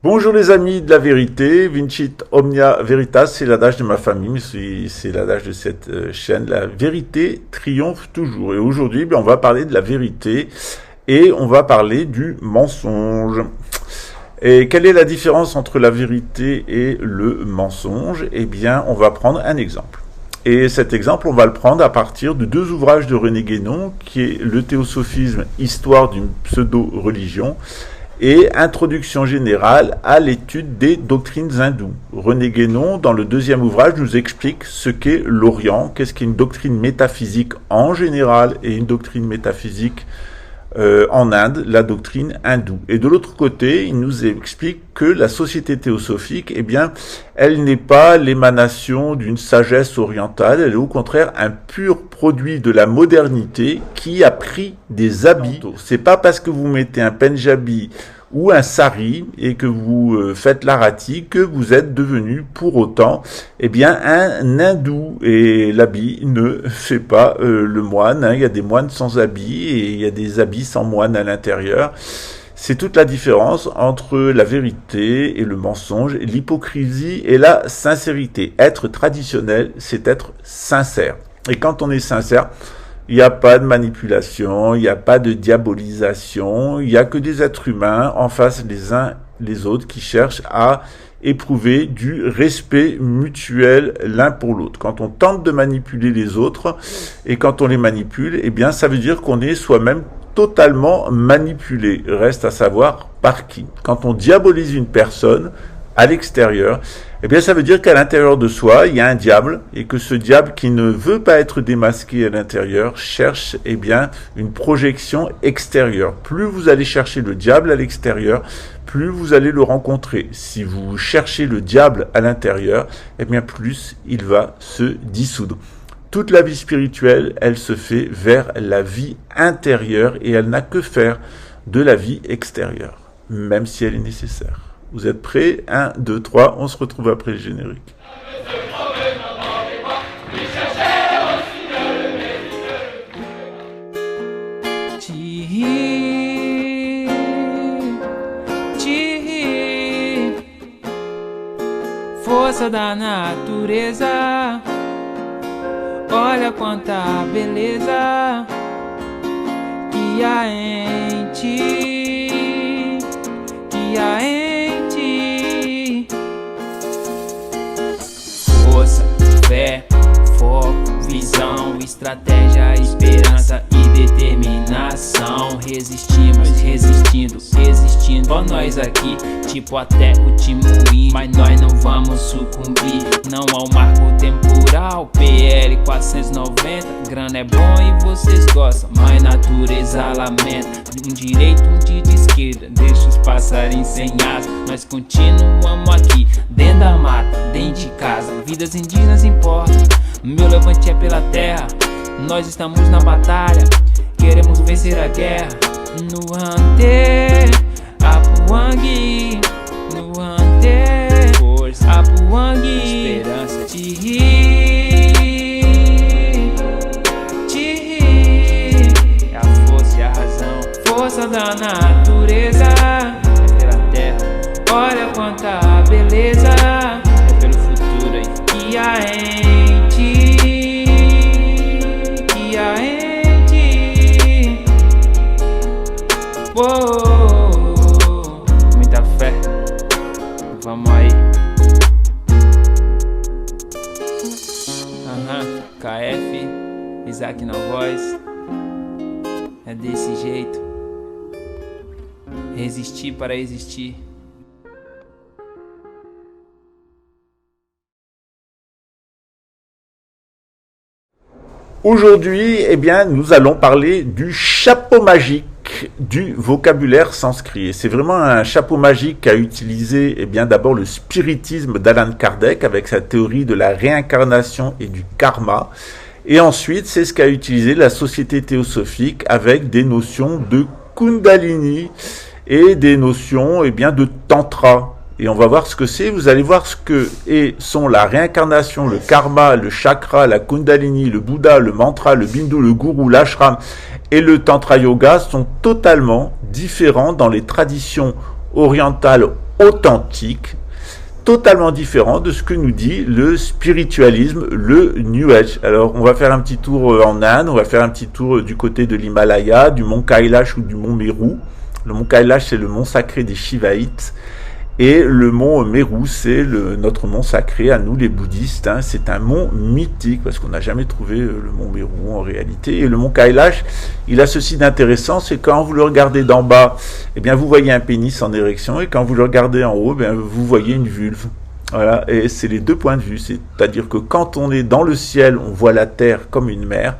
Bonjour les amis de la vérité, Vincit Omnia Veritas, c'est l'adage de ma famille, mais c'est l'adage de cette chaîne. La vérité triomphe toujours. Et aujourd'hui, on va parler de la vérité et on va parler du mensonge. Et quelle est la différence entre la vérité et le mensonge? Eh bien, on va prendre un exemple. Et cet exemple, on va le prendre à partir de deux ouvrages de René Guénon, qui est le théosophisme, histoire d'une pseudo-religion, et introduction générale à l'étude des doctrines hindoues. René Guénon, dans le deuxième ouvrage, nous explique ce qu'est l'Orient, qu'est-ce qu'est une doctrine métaphysique en général et une doctrine métaphysique en Inde, la doctrine hindoue. Et de l'autre côté, il nous explique que la société théosophique, eh bien, elle n'est pas l'émanation d'une sagesse orientale, elle est au contraire un pur produit de la modernité qui a pris des habits. C'est pas parce que vous mettez un Punjabi ou un sari et que vous faites l'arati que vous êtes devenu pour autant un hindou, et l'habit ne fait pas le moine, hein. Il y a des moines sans habits et il y a des habits sans moine à l'intérieur. C'est toute la différence entre la vérité et le mensonge, l'hypocrisie et la sincérité. Être traditionnel, c'est être sincère. Et quand on est sincère, il n'y a pas de manipulation, il n'y a pas de diabolisation, il n'y a que des êtres humains en face les uns les autres qui cherchent à éprouver du respect mutuel l'un pour l'autre. Quand on tente de manipuler les autres et quand on les manipule, eh bien ça veut dire qu'on est soi-même totalement manipulé. Reste à savoir par qui. Quand on diabolise une personne à l'extérieur, eh bien ça veut dire qu'à l'intérieur de soi, il y a un diable, et que ce diable qui ne veut pas être démasqué à l'intérieur cherche une projection extérieure. Plus vous allez chercher le diable à l'extérieur, plus vous allez le rencontrer. Si vous cherchez le diable à l'intérieur, eh bien plus il va se dissoudre. Toute la vie spirituelle, elle se fait vers la vie intérieure et elle n'a que faire de la vie extérieure, même si elle est nécessaire. Vous êtes prêts? 1, 2, 3, on se retrouve après le générique. Força da natureza, olha quanta beleza que há em ti, que há em ti. Força, fé, foco, visão, estratégia, esperança e determinação. Resistimos, resistindo, existindo. Ó nós aqui, tipo até o Timuim, mas nós não vamos sucumbir. Não ao marco temporal, PL 490. Grana é bom e vocês gostam, mas natureza lamenta. Um direito, um de esquerda, deixa os passarinhos sem asa. Nós continuamos aqui, dentro da mata, dentro de casa. Vidas indígenas importam, meu levante é pela terra. Nós estamos na batalha, queremos vencer a guerra. No Hunter, Apuangue, no Hunter, força, Apuangue, esperança, é a força e a razão. Força da natureza, é pela terra, olha quanta beleza, é pelo futuro aí que há em ti, que há em ti. Uou, muita fé, vamos aí. KF, Isaac na voz, é desse jeito, resistir para existir. Aujourd'hui, nous allons parler du chapeau magique du vocabulaire sanskrit. Et c'est vraiment un chapeau magique qu'a utilisé d'abord le spiritisme d'Allan Kardec avec sa théorie de la réincarnation et du karma. Et ensuite, c'est ce qu'a utilisé la société théosophique avec des notions de kundalini et des notions de tantra. Et on va voir ce que c'est. Vous allez voir ce que sont la réincarnation, le karma, le chakra, la kundalini, le Bouddha, le mantra, le bindu, le gourou, l'ashram et le tantra yoga sont totalement différents dans les traditions orientales authentique, totalement différent de ce que nous dit le spiritualisme, le New Age. Alors, on va faire un petit tour en Inde, on va faire un petit tour du côté de l'Himalaya, du mont Kailash ou du mont Meru. Le mont Kailash, c'est le mont sacré des Shivaïtes. Et le mont Meru, c'est notre mont sacré à nous les bouddhistes. Hein. C'est un mont mythique parce qu'on n'a jamais trouvé le mont Meru en réalité. Et le mont Kailash, il a ceci d'intéressant, c'est quand vous le regardez d'en bas, eh bien vous voyez un pénis en érection, et quand vous le regardez en haut, eh bien vous voyez une vulve. Voilà, et c'est les deux points de vue. C'est-à-dire que quand on est dans le ciel, on voit la terre comme une mer.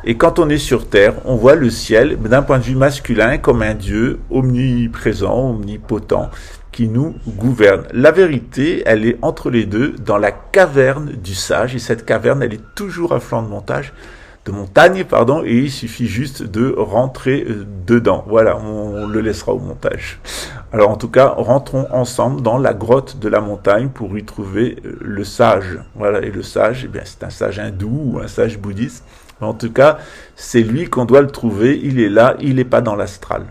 Et quand on est sur Terre, on voit le ciel d'un point de vue masculin comme un Dieu omniprésent, omnipotent, qui nous gouverne. La vérité, elle est entre les deux, dans la caverne du sage, et cette caverne, elle est toujours à flanc de montagne, et il suffit juste de rentrer dedans. Voilà, on le laissera au montage. Alors en tout cas, rentrons ensemble dans la grotte de la montagne pour y trouver le sage. Voilà, et le sage, eh bien, c'est un sage hindou ou un sage bouddhiste. En tout cas, c'est lui qu'on doit le trouver, il est là, il n'est pas dans l'astral.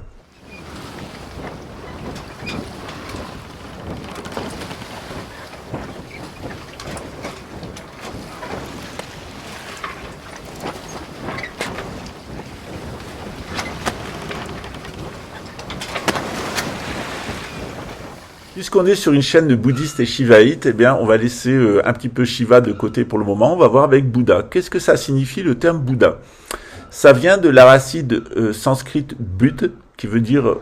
Puisqu'on est sur une chaîne de bouddhistes et shivaïtes, eh bien, on va laisser un petit peu Shiva de côté pour le moment. On va voir avec Bouddha. Qu'est-ce que ça signifie le terme Bouddha? Ça vient de la racine sanscrite Bud, qui veut dire,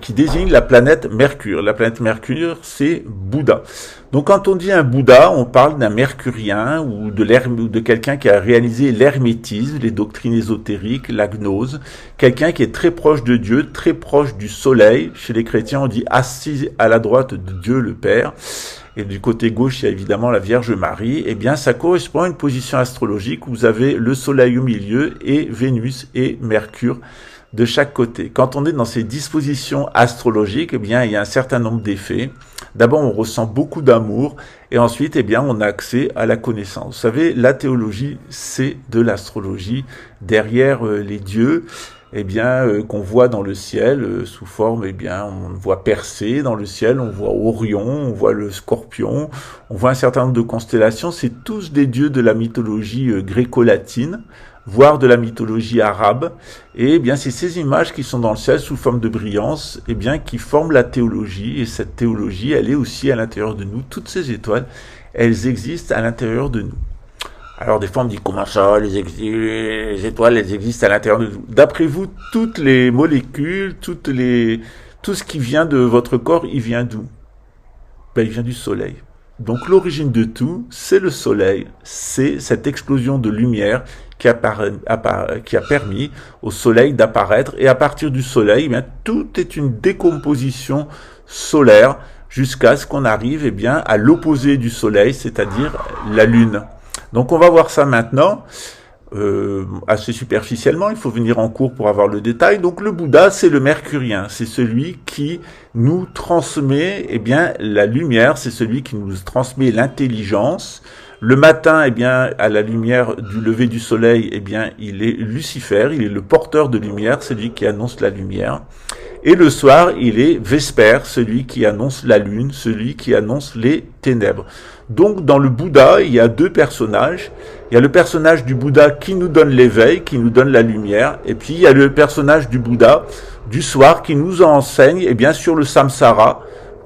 qui désigne la planète Mercure. La planète Mercure, c'est Bouddha. Donc, quand on dit un Bouddha, on parle d'un mercurien ou de quelqu'un qui a réalisé l'hermétisme, les doctrines ésotériques, la gnose, quelqu'un qui est très proche de Dieu, très proche du soleil. Chez les chrétiens, on dit assis à la droite de Dieu le Père. Et du côté gauche, il y a évidemment la Vierge Marie. Eh bien, ça correspond à une position astrologique où vous avez le soleil au milieu et Vénus et Mercure de chaque côté. Quand on est dans ces dispositions astrologiques, eh bien, il y a un certain nombre d'effets. D'abord, on ressent beaucoup d'amour et ensuite, eh bien, on a accès à la connaissance. Vous savez, la théologie, c'est de l'astrologie. Derrière les dieux, eh bien, qu'on voit dans le ciel sous forme, eh bien, on voit Persée dans le ciel, on voit Orion, on voit le Scorpion, on voit un certain nombre de constellations. C'est tous des dieux de la mythologie gréco-latine, voire de la mythologie arabe. Et eh bien, c'est ces images qui sont dans le ciel sous forme de brillance, eh bien, qui forment la théologie. Et cette théologie, elle est aussi à l'intérieur de nous. Toutes ces étoiles, elles existent à l'intérieur de nous. Alors des fois on me dit comment ça, les étoiles elles existent à l'intérieur de vous. D'après vous, toutes les molécules, tout ce qui vient de votre corps, il vient d'où? Ben, il vient du soleil. Donc l'origine de tout, c'est le soleil, c'est cette explosion de lumière qui a permis au soleil d'apparaître. Et à partir du soleil, eh bien, tout est une décomposition solaire jusqu'à ce qu'on arrive eh bien, à l'opposé du soleil, c'est-à-dire la lune. Donc on va voir ça maintenant, assez superficiellement, il faut venir en cours pour avoir le détail. Donc le Bouddha, c'est le mercurien, c'est celui qui nous transmet eh bien, la lumière, c'est celui qui nous transmet l'intelligence. Le matin, eh bien, à la lumière du lever du soleil, eh bien, il est Lucifer, il est le porteur de lumière, celui qui annonce la lumière. Et le soir, il est Vesper, celui qui annonce la lune, celui qui annonce les ténèbres. Donc, dans le Bouddha, il y a deux personnages. Il y a le personnage du Bouddha qui nous donne l'éveil, qui nous donne la lumière. Et puis, il y a le personnage du Bouddha du soir qui nous enseigne, eh bien, sur le samsara,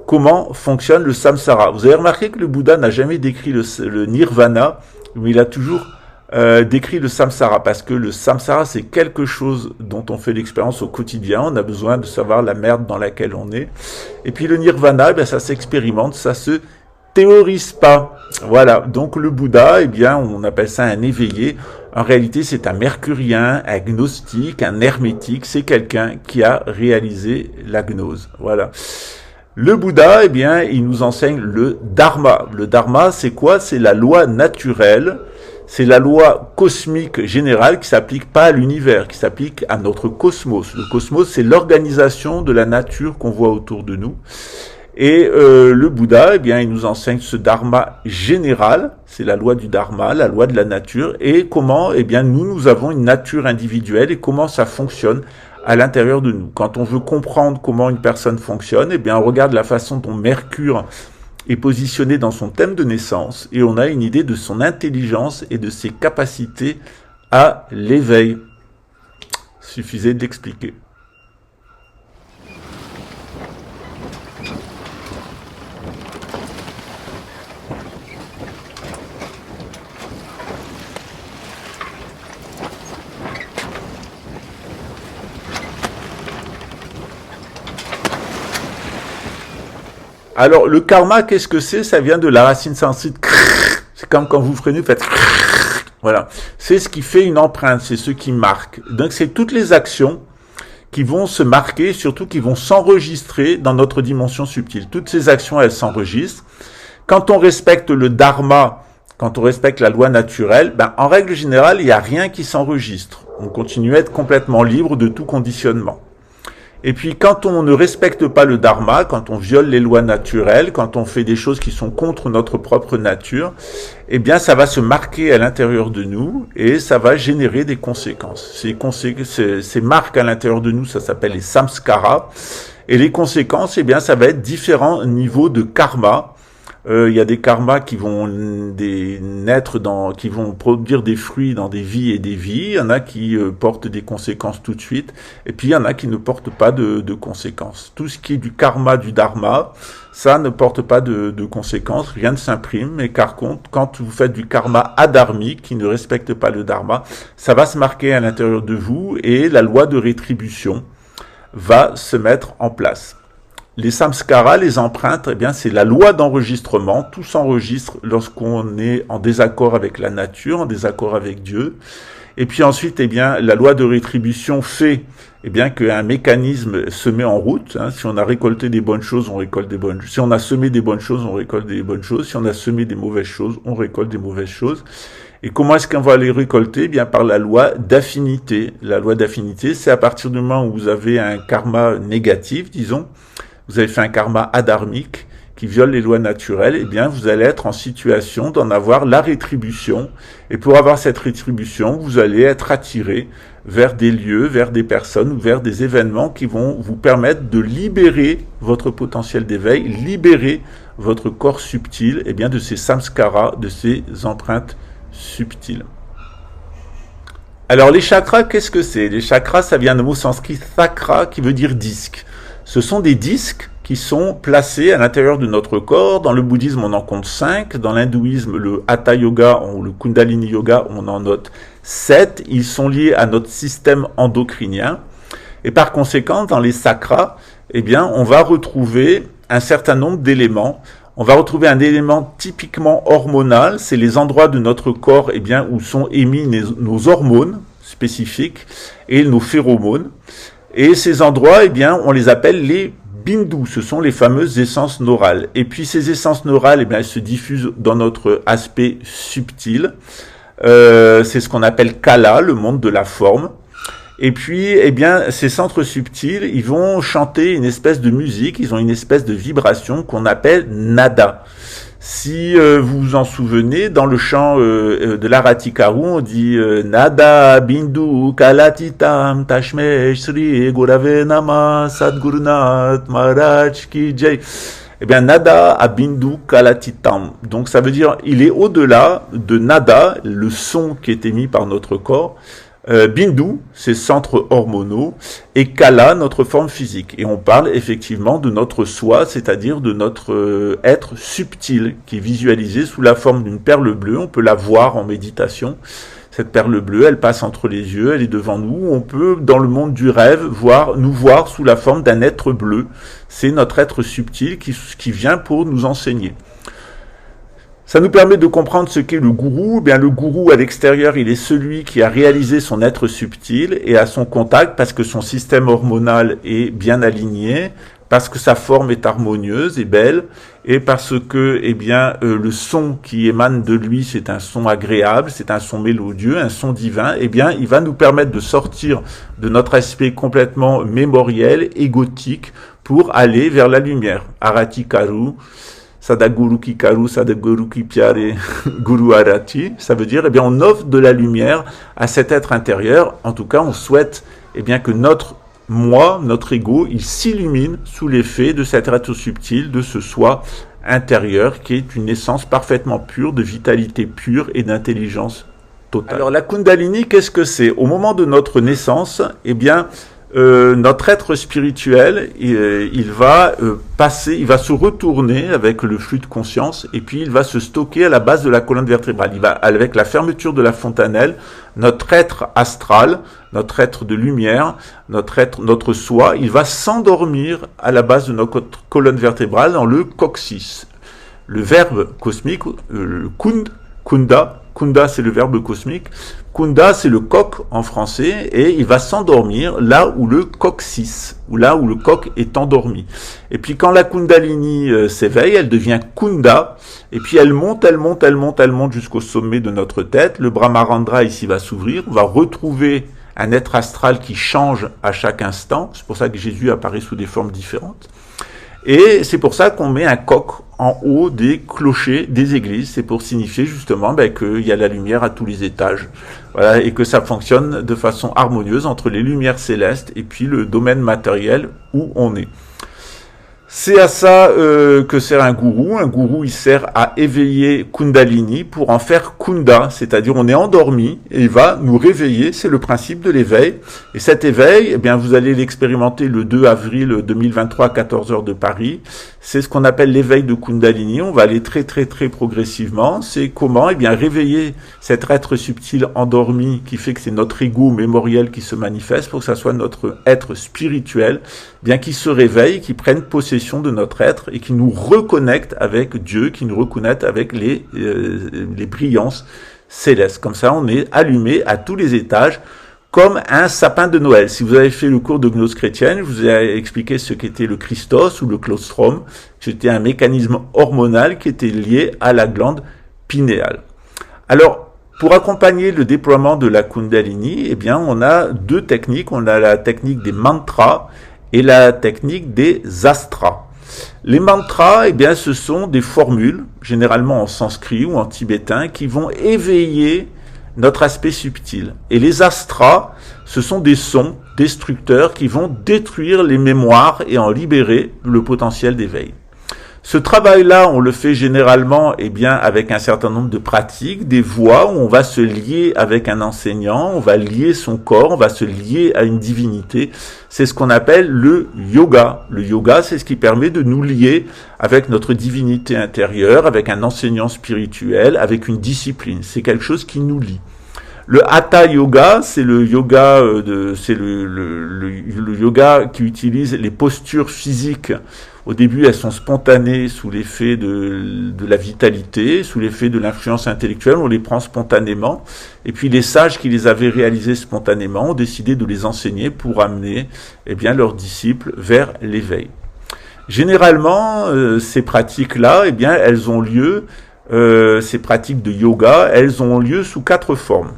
comment fonctionne le samsara. Vous avez remarqué que le Bouddha n'a jamais décrit le nirvana, mais il a toujours décrit le samsara, parce que le samsara, c'est quelque chose dont on fait l'expérience au quotidien. On a besoin de savoir la merde dans laquelle on est. Et puis le nirvana, eh bien, ça s'expérimente, ça se théorise pas. Voilà. Donc le Bouddha, eh bien, on appelle ça un éveillé. En réalité, c'est un mercurien, un gnostique, un hermétique. C'est quelqu'un qui a réalisé la gnose. Voilà. Le Bouddha, eh bien, il nous enseigne le dharma. Le dharma, c'est quoi? C'est la loi naturelle. C'est la loi cosmique générale qui s'applique pas à l'univers, qui s'applique à notre cosmos. Le cosmos, c'est l'organisation de la nature qu'on voit autour de nous. Et le Bouddha, eh bien, il nous enseigne ce dharma général, c'est la loi du dharma, la loi de la nature, et comment, eh bien, nous avons une nature individuelle et comment ça fonctionne à l'intérieur de nous. Quand on veut comprendre comment une personne fonctionne, eh bien, on regarde la façon dont Mercure est positionné dans son thème de naissance et on a une idée de son intelligence et de ses capacités à l'éveil. Suffisait de l'expliquer. Alors, le karma, qu'est-ce que c'est? Ça vient de la racine sanskrit. C'est comme quand vous freinez, vous faites... Voilà. C'est ce qui fait une empreinte, c'est ce qui marque. Donc, c'est toutes les actions qui vont se marquer, surtout qui vont s'enregistrer dans notre dimension subtile. Toutes ces actions, elles s'enregistrent. Quand on respecte le dharma, quand on respecte la loi naturelle, en règle générale, il n'y a rien qui s'enregistre. On continue à être complètement libre de tout conditionnement. Et puis, quand on ne respecte pas le dharma, quand on viole les lois naturelles, quand on fait des choses qui sont contre notre propre nature, eh bien, ça va se marquer à l'intérieur de nous et ça va générer des conséquences. Ces marques à l'intérieur de nous, ça s'appelle les samskaras. Et les conséquences, eh bien, ça va être différents niveaux de karma. Il y a des karmas qui vont qui vont produire des fruits dans des vies et des vies. Il y en a qui portent des conséquences tout de suite. Et puis, il y en a qui ne portent pas de conséquences. Tout ce qui est du karma, du dharma, ça ne porte pas de conséquences. Rien ne s'imprime. Mais par contre, quand vous faites du karma adharmique, qui ne respecte pas le dharma, ça va se marquer à l'intérieur de vous et la loi de rétribution va se mettre en place. Les samskaras, les empreintes, eh bien, c'est la loi d'enregistrement. Tout s'enregistre lorsqu'on est en désaccord avec la nature, en désaccord avec Dieu. Et puis ensuite, eh bien, la loi de rétribution fait, eh bien, qu'un mécanisme se met en route. Si on a récolté des bonnes choses, on récolte des bonnes choses. Si on a semé des bonnes choses, on récolte des bonnes choses. Si on a semé des mauvaises choses, on récolte des mauvaises choses. Et comment est-ce qu'on va les récolter? Eh bien, par la loi d'affinité. La loi d'affinité, c'est à partir du moment où vous avez un karma négatif, disons, vous avez fait un karma adharmique qui viole les lois naturelles, eh bien, vous allez être en situation d'en avoir la rétribution. Et pour avoir cette rétribution, vous allez être attiré vers des lieux, vers des personnes ou vers des événements qui vont vous permettre de libérer votre potentiel d'éveil, libérer votre corps subtil, eh bien, de ces samskaras, de ces empreintes subtiles. Alors, les chakras, qu'est-ce que c'est? Les chakras, ça vient d'un mot sanskrit chakra, qui veut dire disque. Ce sont des disques qui sont placés à l'intérieur de notre corps. Dans le bouddhisme, on en compte 5. Dans l'hindouisme, le Hatha Yoga ou le Kundalini Yoga, on en note 7. Ils sont liés à notre système endocrinien. Et par conséquent, dans les chakras, eh bien, on va retrouver un certain nombre d'éléments. On va retrouver un élément typiquement hormonal. C'est les endroits de notre corps, eh bien, où sont émis nos hormones spécifiques et nos phéromones. Et ces endroits, eh bien, on les appelle les bindus. Ce sont les fameuses essences neurales. Et puis, ces essences neurales, eh bien, elles se diffusent dans notre aspect subtil. C'est ce qu'on appelle Kala, le monde de la forme. Et puis, eh bien, ces centres subtils, ils vont chanter une espèce de musique. Ils ont une espèce de vibration qu'on appelle nada. Si vous vous en souvenez, dans le chant de l'Aratikaru, on dit Nada bindu kalatitam tashmesh sri gurave nama sadgurunath maharaj ki jai. Eh bien, nada a bindu kalatitam. Donc, ça veut dire, il est au-delà de nada, le son qui est émis par notre corps. Bindu, c'est centres hormonaux, et Kala, notre forme physique. Et on parle effectivement de notre soi, c'est-à-dire de notre être subtil, qui est visualisé sous la forme d'une perle bleue. On peut la voir en méditation. Cette perle bleue, elle passe entre les yeux, elle est devant nous. On peut, dans le monde du rêve, nous voir sous la forme d'un être bleu. C'est notre être subtil qui vient pour nous enseigner. Ça nous permet de comprendre ce qu'est le gourou. Eh bien, le gourou, à l'extérieur, il est celui qui a réalisé son être subtil et à son contact parce que son système hormonal est bien aligné, parce que sa forme est harmonieuse et belle, et parce que, eh bien, le son qui émane de lui, c'est un son agréable, c'est un son mélodieux, un son divin. Eh bien, il va nous permettre de sortir de notre aspect complètement mémoriel, égotique, pour aller vers la lumière. Aratikaru. Sadaguru ki karu, sadaguru ki pyare, guru arati. Ça veut dire, eh bien, on offre de la lumière à cet être intérieur. En tout cas, on souhaite, eh bien, que notre moi, notre ego, il s'illumine sous l'effet de cet être subtil, de ce soi intérieur qui est une essence parfaitement pure, de vitalité pure et d'intelligence totale. Alors la Kundalini, qu'est-ce que c'est? Au moment de notre naissance, eh bien, notre être spirituel, il va passer, il va se retourner avec le flux de conscience et puis il va se stocker à la base de la colonne vertébrale. Il va, avec la fermeture de la fontanelle, notre être astral, notre être de lumière, notre soi, il va s'endormir à la base de notre colonne vertébrale dans le coccyx. Le verbe cosmique, le kunda, c'est le verbe cosmique. Kunda, c'est le coq en français, et il va s'endormir là où le coccyx, ou là où le coq est endormi. Et puis quand la Kundalini s'éveille, elle devient Kunda, et puis elle monte jusqu'au sommet de notre tête. Le Brahmarandra ici va s'ouvrir, on va retrouver un être astral qui change à chaque instant. C'est pour ça que Jésus apparaît sous des formes différentes. Et c'est pour ça qu'on met un coq en haut des clochers des églises. C'est pour signifier justement qu'il y a la lumière à tous les étages. Voilà, et que ça fonctionne de façon harmonieuse entre les lumières célestes et puis le domaine matériel où on est. C'est à ça que sert un gourou. Un gourou, il sert à éveiller Kundalini pour en faire Kunda, c'est-à-dire on est endormi et il va nous réveiller. C'est le principe de l'éveil. Et cet éveil, eh bien, vous allez l'expérimenter le 2 avril 2023 à 14h de Paris. C'est ce qu'on appelle l'éveil de Kundalini. On va aller très progressivement. C'est comment, eh bien, réveiller cet être subtil endormi qui fait que c'est notre ego mémoriel qui se manifeste pour que ça soit notre être spirituel, bien qui se réveille, qui prenne possession de notre être et qui nous reconnecte avec Dieu, qui nous reconnecte avec les brillances célestes. Comme ça, on est allumé à tous les étages comme un sapin de Noël. Si vous avez fait le cours de gnose chrétienne, je vous ai expliqué ce qu'était le Christos ou le claustrum. C'était un mécanisme hormonal qui était lié à la glande pinéale. Alors, pour accompagner le déploiement de la Kundalini, eh bien, on a deux techniques. On a la technique des mantras et la technique des astras. Les mantras, eh bien, ce sont des formules, généralement en sanskrit ou en tibétain, qui vont éveiller notre aspect subtil. Et les astras, ce sont des sons destructeurs qui vont détruire les mémoires et en libérer le potentiel d'éveil. Ce travail-là, on le fait généralement, eh bien, avec un certain nombre de pratiques, des voies où on va se lier avec un enseignant, on va lier son corps, on va se lier à une divinité. C'est ce qu'on appelle le yoga. Le yoga, c'est ce qui permet de nous lier avec notre divinité intérieure, avec un enseignant spirituel, avec une discipline. C'est quelque chose qui nous lie. Le Hatha Yoga, c'est le yoga le yoga qui utilise les postures physiques. Au début, elles sont spontanées sous l'effet de la vitalité, sous l'effet de l'influence intellectuelle, on les prend spontanément. Et puis les sages qui les avaient réalisées spontanément ont décidé de les enseigner pour amener, eh bien, leurs disciples vers l'éveil. Généralement, ces pratiques-là, eh bien, elles ont lieu, ces pratiques de yoga, elles ont lieu sous 4 formes.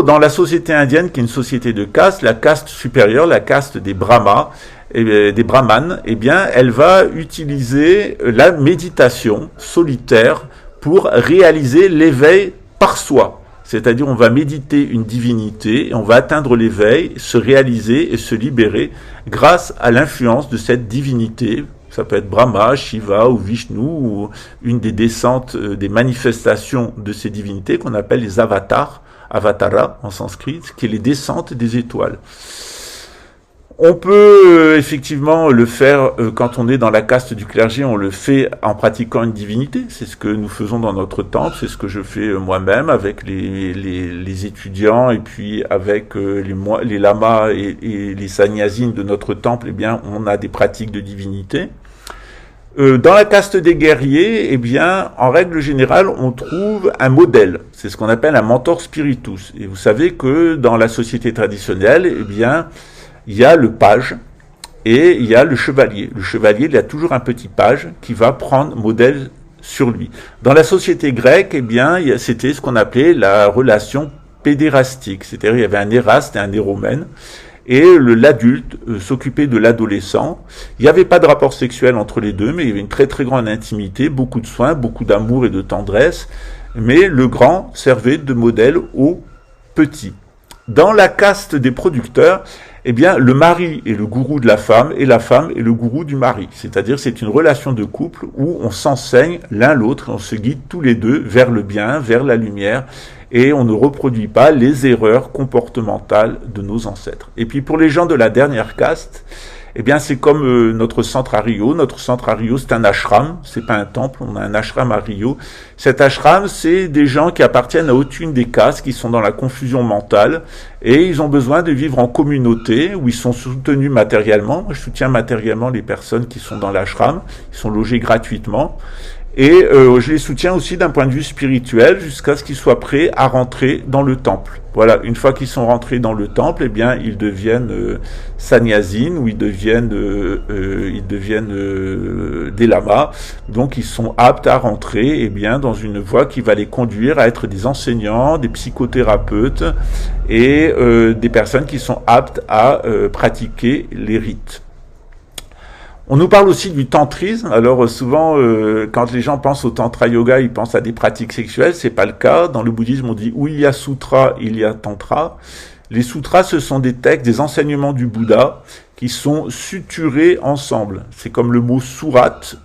Dans la société indienne, qui est une société de caste, la caste supérieure, la caste des brahmanes, eh bien, elle va utiliser la méditation solitaire pour réaliser l'éveil par soi. C'est-à-dire, on va méditer une divinité, et on va atteindre l'éveil, se réaliser et se libérer grâce à l'influence de cette divinité. Ça peut être Brahma, Shiva ou Vishnu, ou une des descentes, des manifestations de ces divinités qu'on appelle les avatars, avatara en sanskrit, qui est les descentes des étoiles. On peut effectivement le faire quand on est dans la caste du clergé, on le fait en pratiquant une divinité. C'est ce que nous faisons dans notre temple, c'est ce que je fais moi-même avec les étudiants et puis avec les lamas et les sannyasines de notre temple. Eh bien, on a des pratiques de divinité. Dans la caste des guerriers, eh bien, en règle générale, on trouve un modèle. C'est ce qu'on appelle un mentor spiritus. Et vous savez que dans la société traditionnelle, eh bien, il y a le page et il y a le chevalier. Le chevalier, il a toujours un petit page qui va prendre modèle sur lui. Dans la société grecque, eh bien, c'était ce qu'on appelait la relation pédérastique. C'est-à-dire, il y avait un éraste et un éromène. Et l'adulte s'occupait de l'adolescent. Il n'y avait pas de rapport sexuel entre les deux, mais il y avait une très grande intimité, beaucoup de soins, beaucoup d'amour et de tendresse. Mais le grand servait de modèle au petit. Dans la caste des producteurs, eh bien, le mari est le gourou de la femme est le gourou du mari. C'est-à-dire, c'est une relation de couple où on s'enseigne l'un l'autre, on se guide tous les deux vers le bien, vers la lumière, et on ne reproduit pas les erreurs comportementales de nos ancêtres. Et puis, pour les gens de la dernière caste, eh bien, c'est comme notre centre à Rio. Notre centre à Rio, c'est un ashram, c'est pas un temple, on a un ashram à Rio. Cet ashram, c'est des gens qui appartiennent à aucune des castes, qui sont dans la confusion mentale, et ils ont besoin de vivre en communauté, où ils sont soutenus matériellement. Moi, je soutiens matériellement les personnes qui sont dans l'ashram, ils sont logés gratuitement. Et je les soutiens aussi d'un point de vue spirituel jusqu'à ce qu'ils soient prêts à rentrer dans le temple. Voilà, une fois qu'ils sont rentrés dans le temple, eh bien, ils deviennent sannyasines ou ils deviennent des lamas. Donc, ils sont aptes à rentrer, eh bien, dans une voie qui va les conduire à être des enseignants, des psychothérapeutes et des personnes qui sont aptes à pratiquer les rites. On nous parle aussi du tantrisme. Alors souvent, quand les gens pensent au tantra yoga, ils pensent à des pratiques sexuelles. C'est pas le cas. Dans le bouddhisme, on dit où il y a sutra, il y a tantra. Les sutras, ce sont des textes, des enseignements du Bouddha qui sont suturés ensemble. C'est comme le mot sourate.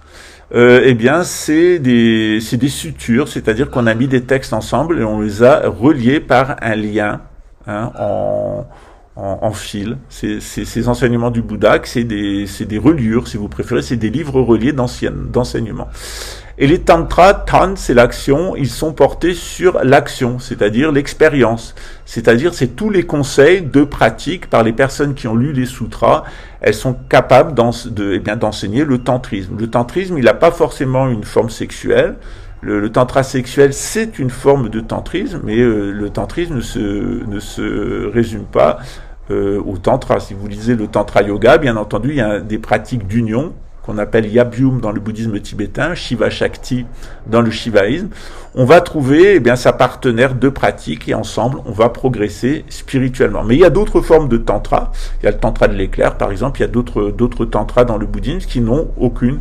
Eh bien, c'est des sutures, c'est-à-dire qu'on a mis des textes ensemble et on les a reliés par un lien, hein, en fil. Ces enseignements du Bouddha, c'est des reliures, si vous préférez, c'est des livres reliés d'enseignements. Et les tantras, tan, c'est l'action, ils sont portés sur l'action, c'est-à-dire l'expérience. C'est-à-dire, c'est tous les conseils de pratique par les personnes qui ont lu les sutras, elles sont capables d'enseigner le tantrisme. Le tantrisme, il n'a pas forcément une forme sexuelle. Le tantra sexuel, c'est une forme de tantrisme, mais le tantrisme ne se résume pas au tantra. Si vous lisez le tantra yoga, bien entendu, il y a des pratiques d'union qu'on appelle yabyum dans le bouddhisme tibétain, Shiva Shakti dans le shivaïsme. On va trouver sa partenaire de pratique et ensemble, on va progresser spirituellement. Mais il y a d'autres formes de tantra. Il y a le tantra de l'éclair, par exemple. Il y a d'autres tantras dans le bouddhisme qui n'ont aucune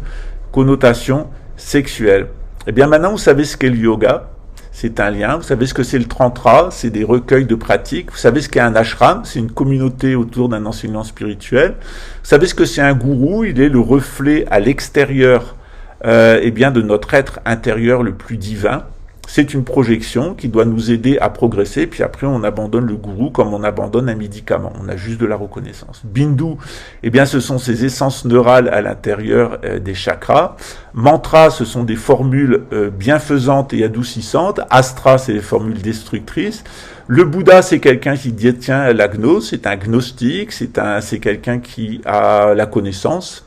connotation sexuelle. Eh bien, maintenant, vous savez ce qu'est le yoga. C'est un lien. Vous savez ce que c'est le tantra. C'est des recueils de pratiques. Vous savez ce qu'est un ashram. C'est une communauté autour d'un enseignant spirituel. Vous savez ce que c'est un gourou. Il est le reflet à l'extérieur, de notre être intérieur le plus divin. C'est une projection qui doit nous aider à progresser, puis après on abandonne le gourou comme on abandonne un médicament, on a juste de la reconnaissance. Bindu, ce sont ces essences neurales à l'intérieur des chakras. Mantra, ce sont des formules bienfaisantes et adoucissantes. Astra, c'est des formules destructrices. Le Bouddha, c'est quelqu'un qui détient la gnose, c'est un gnostique, c'est quelqu'un qui a la connaissance.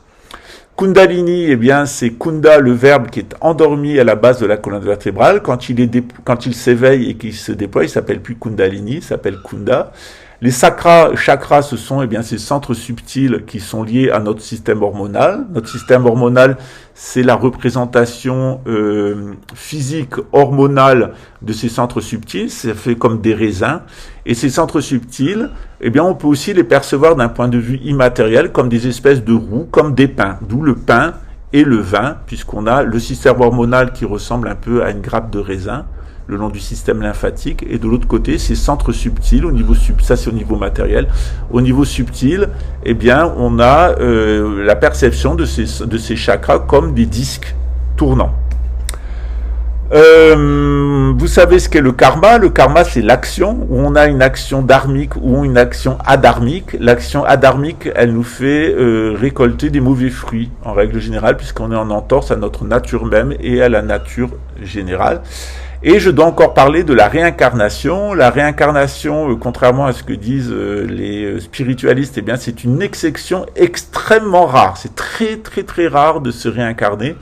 Kundalini, c'est Kunda, le verbe qui est endormi à la base de la colonne vertébrale. Quand il s'éveille et qu'il se déploie, il s'appelle plus Kundalini, il s'appelle Kunda. Les chakras, ce sont ces centres subtils qui sont liés à notre système hormonal. Notre système hormonal, c'est la représentation physique, hormonale de ces centres subtils. Ça fait comme des raisins. Et ces centres subtils, on peut aussi les percevoir d'un point de vue immatériel comme des espèces de roues, comme des pains. D'où le pain et le vin, puisqu'on a le système hormonal qui ressemble un peu à une grappe de raisin le long du système lymphatique, et de l'autre côté, ces centres subtils, ça c'est au niveau matériel, au niveau subtil, on a la perception de ces chakras comme des disques tournants. Vous savez ce qu'est le karma. Le karma, c'est l'action, où on a une action dharmique ou une action adharmique. L'action adharmique, elle nous fait récolter des mauvais fruits, en règle générale, puisqu'on est en entorse à notre nature même et à la nature générale. Et je dois encore parler de la réincarnation. La réincarnation, contrairement à ce que disent les spiritualistes, c'est une exception extrêmement rare. C'est très très très rare de se réincarner.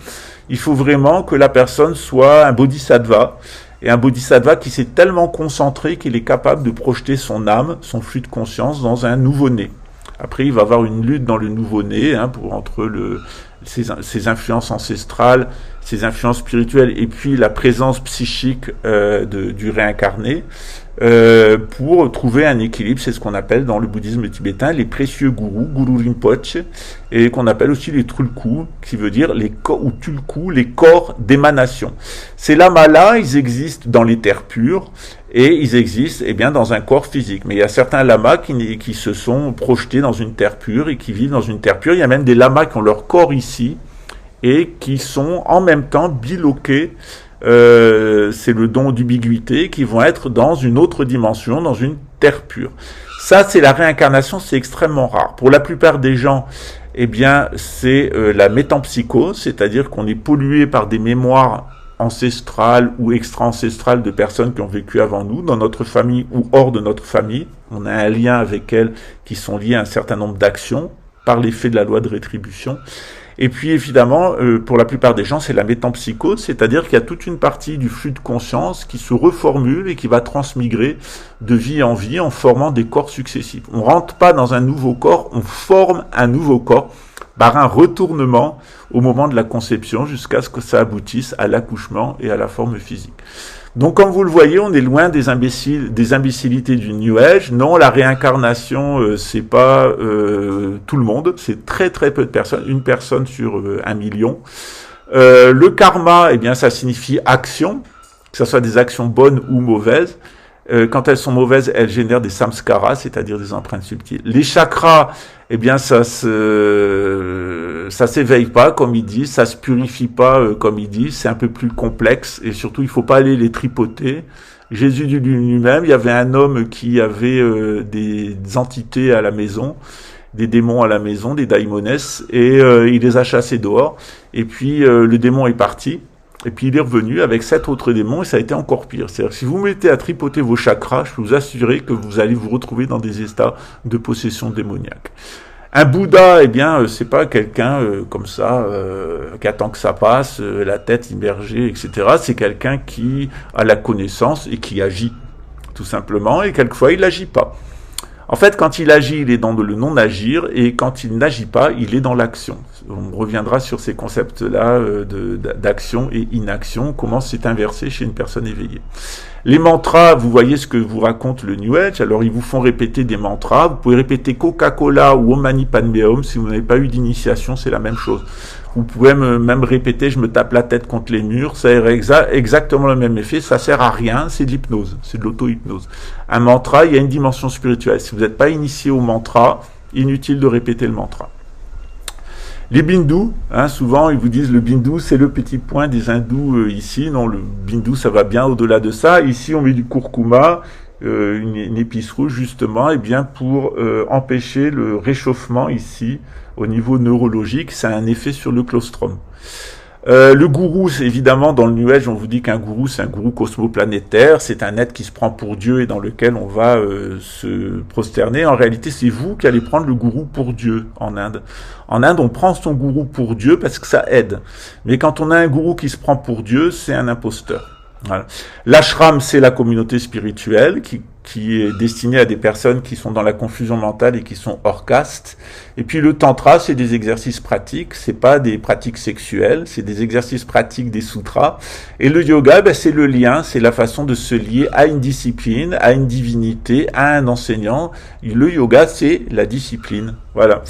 Il faut vraiment que la personne soit un bodhisattva. Et un bodhisattva qui s'est tellement concentré qu'il est capable de projeter son âme, son flux de conscience dans un nouveau-né. Après, il va y avoir une lutte dans le nouveau-né entre ces influences ancestrales, ces influences spirituelles, et puis la présence psychique du réincarné, pour trouver un équilibre. C'est ce qu'on appelle dans le bouddhisme tibétain les précieux gourous, Guru Rinpoche, et qu'on appelle aussi les Trulku, qui veut dire ou Tulku, les corps d'émanation. Ces lamas-là, ils existent dans les terres pures, et ils existent dans un corps physique. Mais il y a certains lamas qui se sont projetés dans une terre pure et qui vivent dans une terre pure. Il y a même des lamas qui ont leur corps ici et qui sont en même temps biloqués. C'est le don d'ubiquité, qui vont être dans une autre dimension, dans une terre pure. Ça, c'est la réincarnation, c'est extrêmement rare. Pour la plupart des gens, c'est la métempsychose, c'est-à-dire qu'on est pollué par des mémoires ancestrales ou extra-ancestrales de personnes qui ont vécu avant nous, dans notre famille ou hors de notre famille. On a un lien avec elles qui sont liés à un certain nombre d'actions par l'effet de la loi de rétribution. Et puis évidemment, pour la plupart des gens, c'est la métempsychose, c'est-à-dire qu'il y a toute une partie du flux de conscience qui se reformule et qui va transmigrer de vie en vie en formant des corps successifs. On rentre pas dans un nouveau corps, on forme un nouveau corps par un retournement au moment de la conception jusqu'à ce que ça aboutisse à l'accouchement et à la forme physique. Donc, comme vous le voyez, on est loin des imbécilités du New Age. Non, la réincarnation, c'est pas tout le monde. C'est très très peu de personnes. Une personne sur 1 million. Le karma, ça signifie action, que ce soit des actions bonnes ou mauvaises. Quand elles sont mauvaises, elles génèrent des samskaras, c'est-à-dire des empreintes subtiles. Les chakras, ça s'éveille pas, comme ils disent, ça se purifie pas, comme ils disent, c'est un peu plus complexe, et surtout, il faut pas aller les tripoter. Jésus dit lui-même, il y avait un homme qui avait des entités à la maison, des démons à la maison, des daimones, et il les a chassés dehors, et puis le démon est parti. Et puis il est revenu avec 7 autres démons et ça a été encore pire. C'est-à-dire que si vous mettez à tripoter vos chakras, je peux vous assurer que vous allez vous retrouver dans des états de possession démoniaque. Un Bouddha, c'est pas quelqu'un comme ça qui attend que ça passe, la tête immergée, etc. C'est quelqu'un qui a la connaissance et qui agit, tout simplement. Et quelquefois, il n'agit pas. En fait, quand il agit, il est dans le non-agir, et quand il n'agit pas, il est dans l'action. On reviendra sur ces concepts-là d'action et inaction, comment c'est inversé chez une personne éveillée. Les mantras, vous voyez ce que vous raconte le New Age, alors ils vous font répéter des mantras, vous pouvez répéter Coca-Cola ou Om Mani Padme Hum, si vous n'avez pas eu d'initiation, c'est la même chose. Vous pouvez même répéter, je me tape la tête contre les murs, ça a exactement le même effet, ça sert à rien, c'est de l'hypnose, c'est de l'auto-hypnose. Un mantra, il y a une dimension spirituelle. Si vous n'êtes pas initié au mantra, inutile de répéter le mantra. Les bindus, souvent ils vous disent le bindu c'est le petit point des hindous ici, non, le bindu ça va bien au-delà de ça. Ici on met du curcuma, une épice rouge justement, pour empêcher le réchauffement ici au niveau neurologique, ça a un effet sur le claustrum. Le gourou, c'est évidemment dans le New Age, on vous dit qu'un gourou, c'est un gourou cosmoplanétaire, c'est un être qui se prend pour Dieu et dans lequel on va se prosterner. En réalité, c'est vous qui allez prendre le gourou pour Dieu en Inde. En Inde, on prend son gourou pour Dieu parce que ça aide. Mais quand on a un gourou qui se prend pour Dieu, c'est un imposteur. Voilà. L'ashram, c'est la communauté spirituelle qui est destinée à des personnes qui sont dans la confusion mentale et qui sont hors caste. Et puis le tantra, c'est des exercices pratiques, c'est pas des pratiques sexuelles, c'est des exercices pratiques des sutras. Et le yoga, c'est le lien, c'est la façon de se lier à une discipline, à une divinité, à un enseignant. Et le yoga, c'est la discipline. Voilà.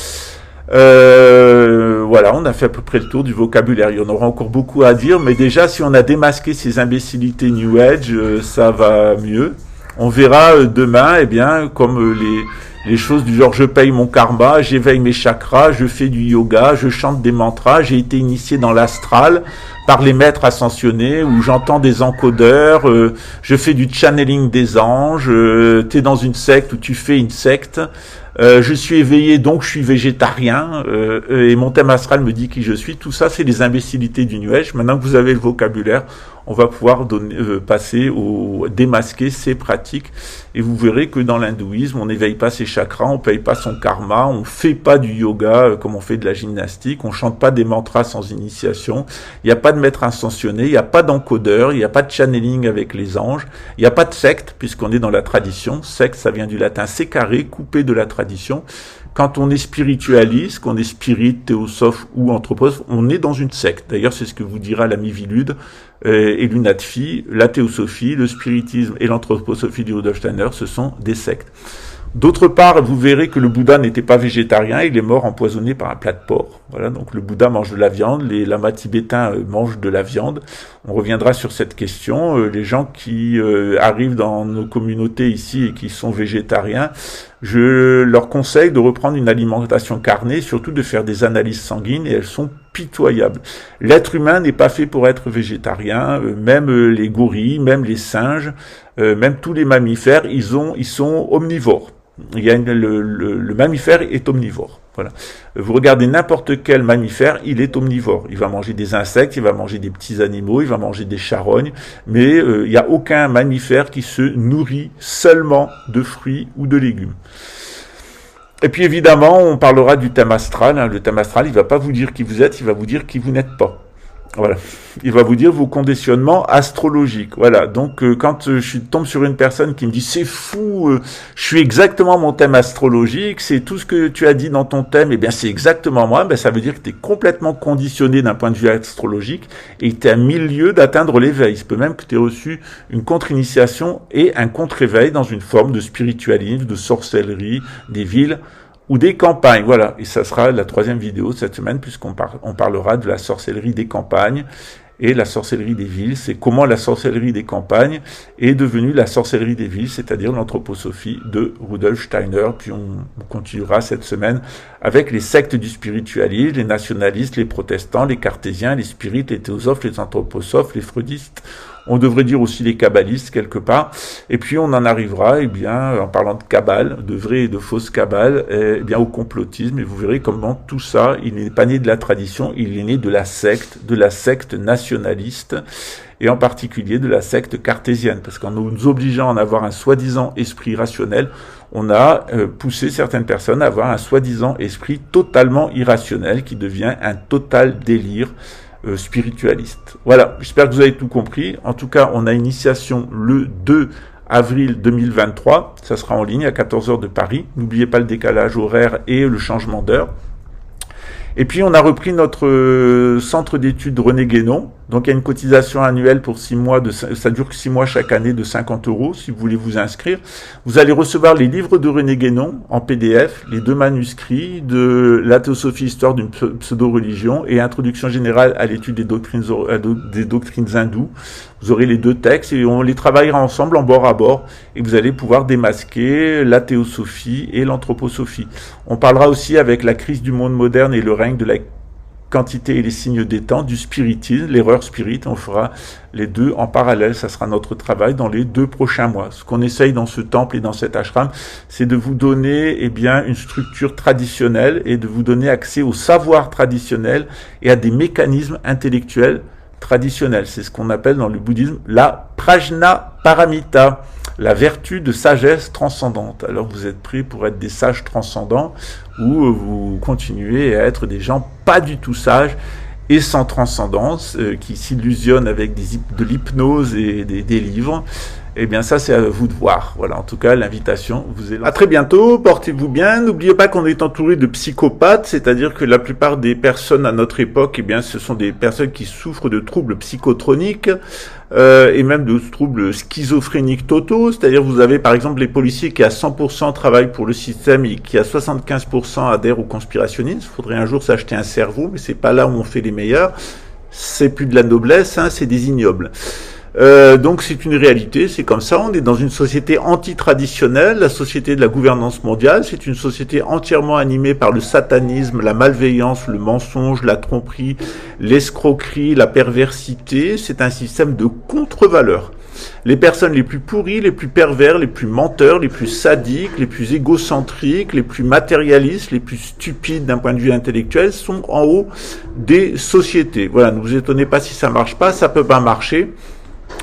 Voilà, on a fait à peu près le tour du vocabulaire. Il y en aura encore beaucoup à dire, mais déjà, si on a démasqué ces imbécilités New Age, ça va mieux. On verra demain, comme les choses du genre je paye mon karma, j'éveille mes chakras, je fais du yoga, je chante des mantras, j'ai été initié dans l'astral par les maîtres ascensionnés, où j'entends des encodeurs, je fais du channeling des anges, t'es dans une secte où tu fais une secte. Je suis éveillé, donc je suis végétarien, et mon thème astral me dit qui je suis. Tout ça, c'est les imbécilités du New Age. Maintenant que vous avez le vocabulaire, on va pouvoir passer au démasquer ces pratiques. Et vous verrez que dans l'hindouisme, on n'éveille pas ses chakras, on paye pas son karma, on fait pas du yoga comme on fait de la gymnastique, on chante pas des mantras sans initiation, il n'y a pas de maître ascensionné, il n'y a pas d'encodeur, il n'y a pas de channeling avec les anges, il n'y a pas de secte, puisqu'on est dans la tradition. Secte, ça vient du latin sécaré, coupé de la tradition. Quand on est spiritualiste, qu'on est spirit, théosophe ou anthroposophe, on est dans une secte. D'ailleurs, c'est ce que vous dira l'ami Vilude et Lunatfi. La théosophie, le spiritisme et l'anthroposophie du Rudolf Steiner, ce sont des sectes. D'autre part, vous verrez que le Bouddha n'était pas végétarien, il est mort empoisonné par un plat de porc. Voilà, donc le Bouddha mange de la viande, les lamas tibétains mangent de la viande. On reviendra sur cette question. Les gens qui arrivent dans nos communautés ici et qui sont végétariens, je leur conseille de reprendre une alimentation carnée, surtout de faire des analyses sanguines, et elles sont pitoyables. L'être humain n'est pas fait pour être végétarien, même les gorilles, même les singes, même tous les mammifères, ils sont omnivores. Le mammifère est omnivore. Voilà. Vous regardez n'importe quel mammifère, il est omnivore. Il va manger des insectes, il va manger des petits animaux, il va manger des charognes, mais il n'y a aucun mammifère qui se nourrit seulement de fruits ou de légumes. Et puis évidemment, on parlera du thème astral. Le thème astral, il va pas vous dire qui vous êtes, il va vous dire qui vous n'êtes pas. Voilà. Il va vous dire vos conditionnements astrologiques. Voilà. Donc, quand je tombe sur une personne qui me dit c'est fou, je suis exactement mon thème astrologique, c'est tout ce que tu as dit dans ton thème, et bien c'est exactement moi, ben ça veut dire que tu es complètement conditionné d'un point de vue astrologique et tu es à 1000 lieues d'atteindre l'éveil. Il se peut même que tu aies reçu une contre-initiation et un contre-éveil dans une forme de spiritualisme, de sorcellerie, des villes ou des campagnes, voilà, et ça sera la 3e vidéo de cette semaine, puisqu'on parlera de la sorcellerie des campagnes et la sorcellerie des villes. C'est comment la sorcellerie des campagnes est devenue la sorcellerie des villes, c'est-à-dire l'anthroposophie de Rudolf Steiner. Puis on continuera cette semaine avec les sectes du spiritualisme, les nationalistes, les protestants, les cartésiens, les spirites, les théosophes, les anthroposophes, les freudistes. On devrait dire aussi les kabbalistes quelque part. Et puis on en arrivera, eh bien, en parlant de kabbale, de vraie et de fausse kabbale, eh bien, au complotisme. Et vous verrez comment tout ça, il n'est pas né de la tradition, il est né de la secte nationaliste, et en particulier de la secte cartésienne. Parce qu'en nous obligeant à en avoir un soi-disant esprit rationnel, on a poussé certaines personnes à avoir un soi-disant esprit totalement irrationnel qui devient un total délire spiritualiste. Voilà, j'espère que vous avez tout compris. En tout cas, on a initiation le 2 avril 2023. Ça sera en ligne à 14h de Paris. N'oubliez pas le décalage horaire et le changement d'heure. Et puis, on a repris notre centre d'études René Guénon. Donc, il y a une cotisation annuelle pour 6 mois, ça dure 6 mois chaque année de 50 € si vous voulez vous inscrire. Vous allez recevoir les livres de René Guénon en PDF, les 2 manuscrits de la théosophie histoire d'une pseudo-religion et introduction générale à l'étude des doctrines hindoues. Vous aurez les 2 textes et on les travaillera ensemble en bord à bord et vous allez pouvoir démasquer la théosophie et l'anthroposophie. On parlera aussi avec la crise du monde moderne et le règne de la quantité et les signes des temps, du spiritisme, l'erreur spirit. On fera les 2 en parallèle. Ça sera notre travail dans les 2 prochains mois. Ce qu'on essaye dans ce temple et dans cet ashram, c'est de vous donner, eh bien, une structure traditionnelle et de vous donner accès au savoir traditionnel et à des mécanismes intellectuels traditionnels. C'est ce qu'on appelle dans le bouddhisme la prajna paramita, la vertu de sagesse transcendante. Alors vous êtes prêts pour être des sages transcendants ou vous continuez à être des gens pas du tout sages et sans transcendance, qui s'illusionnent avec de l'hypnose et des livres. Eh bien ça c'est à vous de voir. Voilà, en tout cas l'invitation vous est là. À très bientôt, portez-vous bien. N'oubliez pas qu'on est entouré de psychopathes, c'est-à-dire que la plupart des personnes à notre époque, eh bien ce sont des personnes qui souffrent de troubles psychotroniques et même de troubles schizophréniques totaux. C'est-à-dire vous avez par exemple les policiers qui à 100% travaillent pour le système et qui à 75% adhèrent au conspirationnisme. Il faudrait un jour s'acheter un cerveau, mais c'est pas là où on fait les meilleurs. C'est plus de la noblesse, hein, c'est des ignobles. Donc c'est une réalité, c'est comme ça, on est dans une société anti-traditionnelle, la société de la gouvernance mondiale, c'est une société entièrement animée par le satanisme, la malveillance, le mensonge, la tromperie, l'escroquerie, la perversité, c'est un système de contre-valeurs. Les personnes les plus pourries, les plus pervers, les plus menteurs, les plus sadiques, les plus égocentriques, les plus matérialistes, les plus stupides d'un point de vue intellectuel sont en haut des sociétés. Voilà, ne vous étonnez pas si ça marche pas, ça peut pas marcher.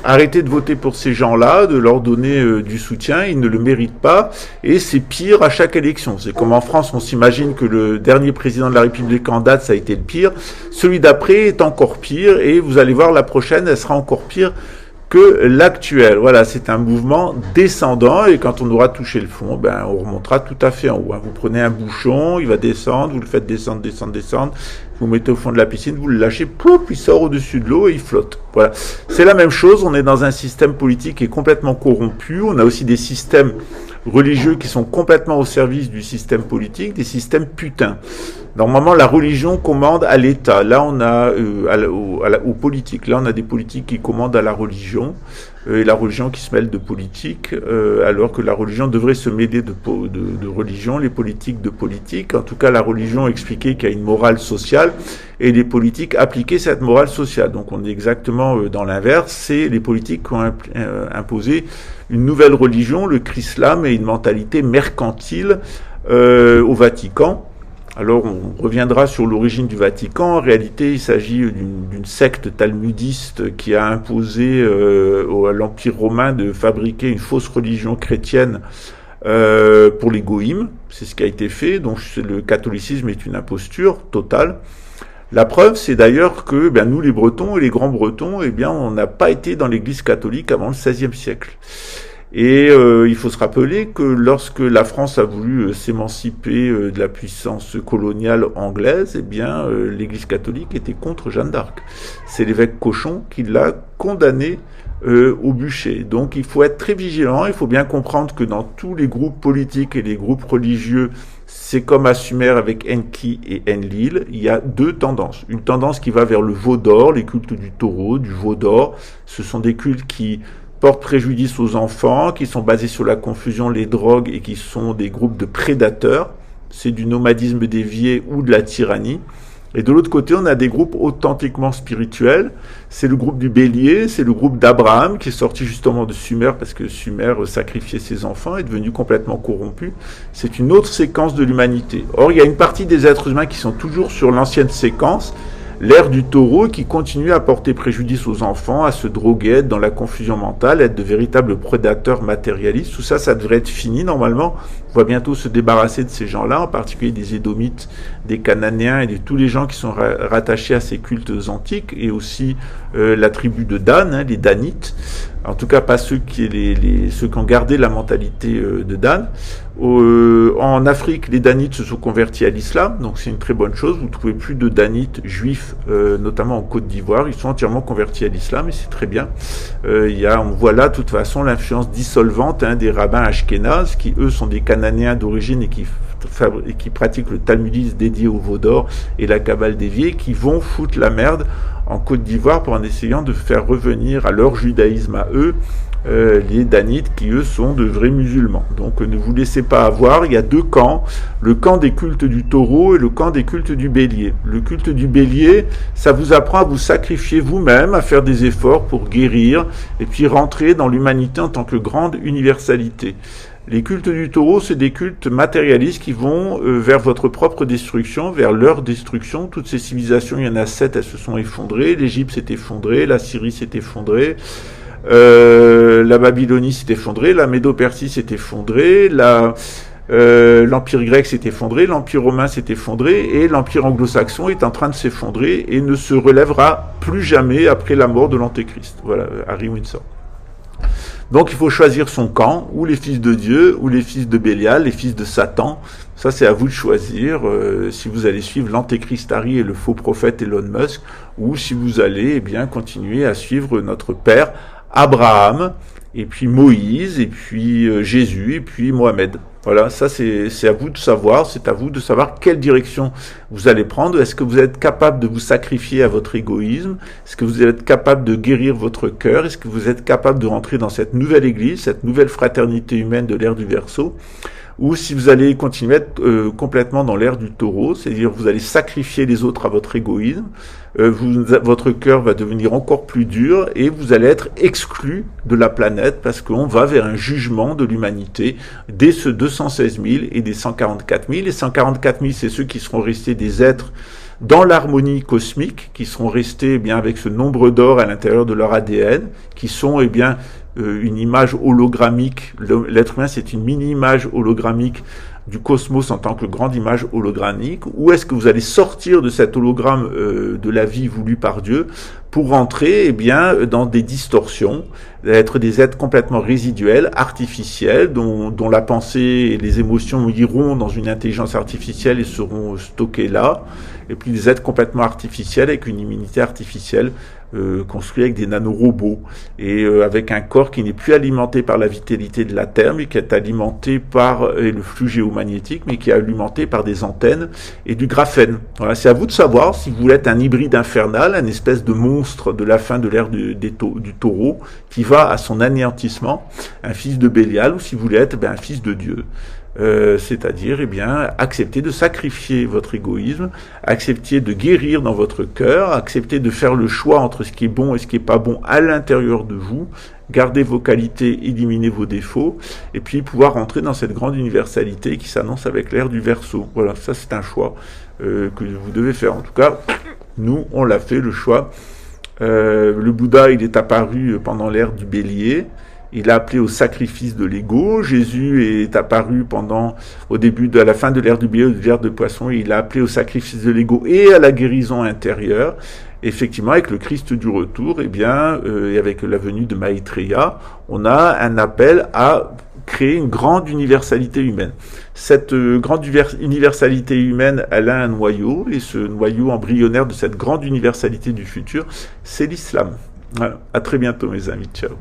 Arrêtez de voter pour ces gens-là, de leur donner du soutien, ils ne le méritent pas, et c'est pire à chaque élection. C'est comme en France, on s'imagine que le dernier président de la République en date, ça a été le pire. Celui d'après est encore pire, et vous allez voir la prochaine, elle sera encore pire que l'actuel. Voilà, c'est un mouvement descendant et quand on aura touché le fond, ben on remontera tout à fait en haut. Vous prenez un bouchon, il va descendre, vous le faites descendre, vous le mettez au fond de la piscine, vous le lâchez, pouf, il sort au-dessus de l'eau et il flotte. Voilà, c'est la même chose. On est dans un système politique qui est complètement corrompu. On a aussi des systèmes religieux qui sont complètement au service du système politique, des systèmes putains. Normalement, la religion commande à l'État. Là, on a aux politiques. Là, on a des politiques qui commandent à la religion et la religion qui se mêle de politique, alors que la religion devrait se mêler de religion, les politiques de politique. En tout cas, la religion expliquait qu'il y a une morale sociale et les politiques appliquaient cette morale sociale. Donc, on est exactement dans l'inverse. C'est les politiques qui ont imposé une nouvelle religion, le chrislam, et une mentalité mercantile au Vatican. Alors, on reviendra sur l'origine du Vatican. En réalité, il s'agit d'une secte talmudiste qui a imposé à l'Empire romain de fabriquer une fausse religion chrétienne pour les goïms. C'est ce qui a été fait. Donc, le catholicisme est une imposture totale. La preuve, c'est d'ailleurs que nous, les Bretons et les Grands Bretons, on n'a pas été dans l'Église catholique avant le XVIe siècle. Et il faut se rappeler que lorsque la France a voulu s'émanciper de la puissance coloniale anglaise, l'Église catholique était contre Jeanne d'Arc. C'est l'évêque Cochon qui l'a condamné au bûcher. Donc il faut être très vigilant, il faut bien comprendre que dans tous les groupes politiques et les groupes religieux, c'est comme à Sumer avec Enki et Enlil, il y a deux tendances. Une tendance qui va vers le veau d'or, les cultes du taureau, du veau d'or. Ce sont des cultes qui portent préjudice aux enfants, qui sont basés sur la confusion, les drogues et qui sont des groupes de prédateurs. C'est du nomadisme dévié ou de la tyrannie. Et de l'autre côté, on a des groupes authentiquement spirituels. C'est le groupe du bélier, c'est le groupe d'Abraham qui est sorti justement de Sumer parce que Sumer sacrifiait ses enfants, est devenu complètement corrompu. C'est une autre séquence de l'humanité. Or, il y a une partie des êtres humains qui sont toujours sur l'ancienne séquence, l'ère du taureau, qui continue à porter préjudice aux enfants, à se droguer, être dans la confusion mentale, être de véritables prédateurs matérialistes. Tout ça, ça devrait être fini normalement. On va bientôt se débarrasser de ces gens-là, en particulier des Édomites, des Cananéens et de tous les gens qui sont rattachés à ces cultes antiques, et aussi la tribu de Dan, les Danites. En tout cas, pas ceux qui ont gardé la mentalité de Dan. En Afrique, les Danites se sont convertis à l'islam, donc c'est une très bonne chose. Vous ne trouvez plus de Danites juifs, notamment en Côte d'Ivoire. Ils sont entièrement convertis à l'islam et c'est très bien. On voit là, de toute façon, l'influence dissolvante des rabbins ashkénazes, qui eux sont des Cananéens d'origine et qui pratiquent le talmudisme dédié au veau d'or et la Kabbale déviée, qui vont foutre la merde en Côte d'Ivoire en essayant de faire revenir à leur judaïsme à eux les Danites qui eux sont de vrais musulmans. Donc ne vous laissez pas avoir, il y a deux camps, le camp des cultes du taureau et le camp des cultes du bélier. Le culte du bélier, ça vous apprend à vous sacrifier vous-même, à faire des efforts pour guérir et puis rentrer dans l'humanité en tant que grande universalité. Les cultes du taureau, c'est des cultes matérialistes qui vont vers votre propre destruction, vers leur destruction. Toutes ces civilisations, il y en a 7, elles se sont effondrées. L'Égypte s'est effondrée, la Syrie s'est effondrée, la Babylonie s'est effondrée, la Médo-Persie s'est effondrée, l'Empire grec s'est effondré, l'Empire romain s'est effondré, et l'Empire anglo-saxon est en train de s'effondrer et ne se relèvera plus jamais après la mort de l'Antéchrist. Voilà, Harry Windsor. Donc il faut choisir son camp, ou les fils de Dieu, ou les fils de Bélial, les fils de Satan. Ça c'est à vous de choisir si vous allez suivre l'antéchrist Harry et le faux prophète Elon Musk, ou si vous allez continuer à suivre notre père Abraham, et puis Moïse, et puis Jésus, et puis Mohamed. Voilà, ça c'est à vous de savoir, c'est à vous de savoir quelle direction vous allez prendre. Est-ce que vous êtes capable de vous sacrifier à votre égoïsme? Est-ce que vous êtes capable de guérir votre cœur? Est-ce que vous êtes capable de rentrer dans cette nouvelle église, cette nouvelle fraternité humaine de l'ère du Verseau? Ou si vous allez continuer à être complètement dans l'ère du taureau, c'est-à-dire vous allez sacrifier les autres à votre égoïsme, votre cœur va devenir encore plus dur et vous allez être exclu de la planète parce qu'on va vers un jugement de l'humanité dès ce 216 000 et des 144 000. Les 144 000, c'est ceux qui seront restés des êtres dans l'harmonie cosmique, qui seront restés avec ce nombre d'or à l'intérieur de leur ADN, qui sont une image hologrammique. L'être humain, c'est une mini-image hologrammique du cosmos en tant que grande image hologrammique. Où est-ce que vous allez sortir de cet hologramme de la vie voulue par Dieu pour rentrer eh bien dans des distorsions, être des êtres complètement résiduels, artificiels, dont la pensée et les émotions iront dans une intelligence artificielle et seront stockées là, et puis des êtres complètement artificiels avec une immunité artificielle construit avec des nanorobots et avec un corps qui n'est plus alimenté par la vitalité de la Terre, mais qui est alimenté par le flux géomagnétique, mais qui est alimenté par des antennes et du graphène. Voilà, c'est à vous de savoir si vous êtes un hybride infernal, un espèce de monstre de la fin de l'ère du taureau qui va à son anéantissement, un fils de Bélial, ou si vous l'êtes, un fils de Dieu. C'est-à-dire, accepter de sacrifier votre égoïsme, accepter de guérir dans votre cœur, accepter de faire le choix entre ce qui est bon et ce qui est pas bon à l'intérieur de vous, garder vos qualités, éliminer vos défauts, et puis pouvoir rentrer dans cette grande universalité qui s'annonce avec l'ère du Verseau. Voilà, ça c'est un choix que vous devez faire. En tout cas, nous, on l'a fait, le choix. Le Bouddha, il est apparu pendant l'ère du Bélier. Il a appelé au sacrifice de l'ego. Jésus est apparu à la fin de l'ère du Bélier, de l'ère de Poisson, et il a appelé au sacrifice de l'ego et à la guérison intérieure. Effectivement, avec le Christ du retour, et avec la venue de Maitreya, on a un appel à créer une grande universalité humaine. Cette grande universalité humaine, elle a un noyau, et ce noyau embryonnaire de cette grande universalité du futur, c'est l'islam. Voilà. À très bientôt, mes amis. Ciao.